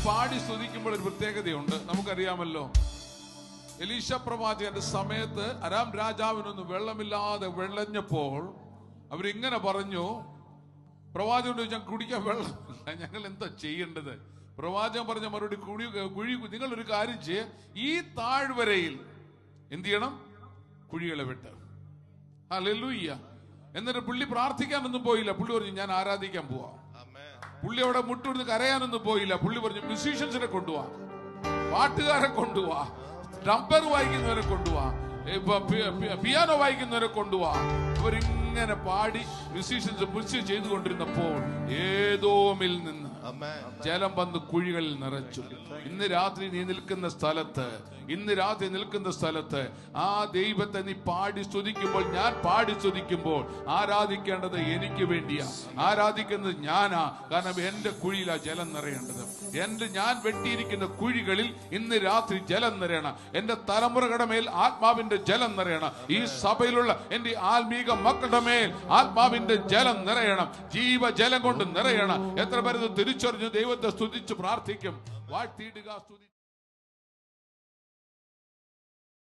പാടി സ്തുതിക്കുമ്പോൾ ഒരു പ്രത്യേകതയുണ്ട്. നമുക്കറിയാമല്ലോ, എലീശ പ്രവാചകന്റെ സമയത്ത് അരാം രാജാവിനൊന്ന് വെള്ളമില്ലാതെ വെള്ളഞ്ഞപ്പോൾ അവരിങ്ങനെ പറഞ്ഞു. പ്രവാചകൻ ചോദിച്ചാൽ കുടിക്കാൻ വെള്ളമില്ല, ഞങ്ങൾ എന്താ ചെയ്യേണ്ടത്? പ്രവാചകൻ പറഞ്ഞ മറുപടി, കുഴി നിങ്ങളൊരു കാര്യം ചെയ്യ്, ഈ താഴ്വരയിൽ എന്ത് ചെയ്യണം? കുഴികളെ വിട്ട്. ഹല്ലേലൂയ. എന്നിട്ട് പുള്ളി പ്രാർത്ഥിക്കാനൊന്നും പോയില്ല. പുള്ളി പറഞ്ഞു ഞാൻ ആരാധിക്കാൻ പോവാ. പുള്ളി അവിടെ മുട്ടുകൊടുത്ത് കരയാനൊന്നും പോയില്ല. പുള്ളി പറഞ്ഞു മ്യൂസീഷ്യൻസിനെ കൊണ്ടുപോവാ, പാട്ടുകാരെ കൊണ്ടുപോവാ, ടംബർ വായിക്കുന്നവരെ കൊണ്ടുപോവാ, പിയാനോ വായിക്കുന്നവരെ കൊണ്ടുപോവാ. അവരിങ്ങനെ പാടി മ്യൂസീഷ്യൻസ് ചെയ്തുകൊണ്ടിരുന്നപ്പോൾ ഏദോമിൽ നിന്ന് ജലം വന്ന് കുഴികളിൽ നിറച്ചു. ഇന്ന് രാത്രി നീ നിൽക്കുന്ന സ്ഥലത്ത് ആ ദൈവത്തെ നീ പാടി സ്തുതിക്കുമ്പോൾ, ഞാൻ പാടി സ്തുതിക്കുമ്പോൾ ആരാധിക്കേണ്ടത് എനിക്ക് വേണ്ടിയാ, ആരാധിക്കുന്നത് ഞാനാ. കാരണം എന്റെ കുഴിയിലാ ജലം നിറയേണ്ടത്. ഞാൻ വെട്ടിയിരിക്കുന്ന കുഴികളിൽ ഇന്ന് രാത്രി ജലം നിറയണം. എന്റെ തലമുറകളുടെ മേൽ ആത്മാവിന്റെ ജലം നിറയണം. ഈ സഭയിലുള്ള എന്റെ ആത്മീക മക്കളുടെ മേൽ ആത്മാവിന്റെ ജലം നിറയണം. ജീവജലം കൊണ്ട് നിറയണം. എത്ര പേര് തിരിച്ചറിഞ്ഞു ദൈവത്തെ സ്തുതിച്ച് പ്രാർത്ഥിക്കും? വാഴ്ത്തിയിടുക, സ്തുതി.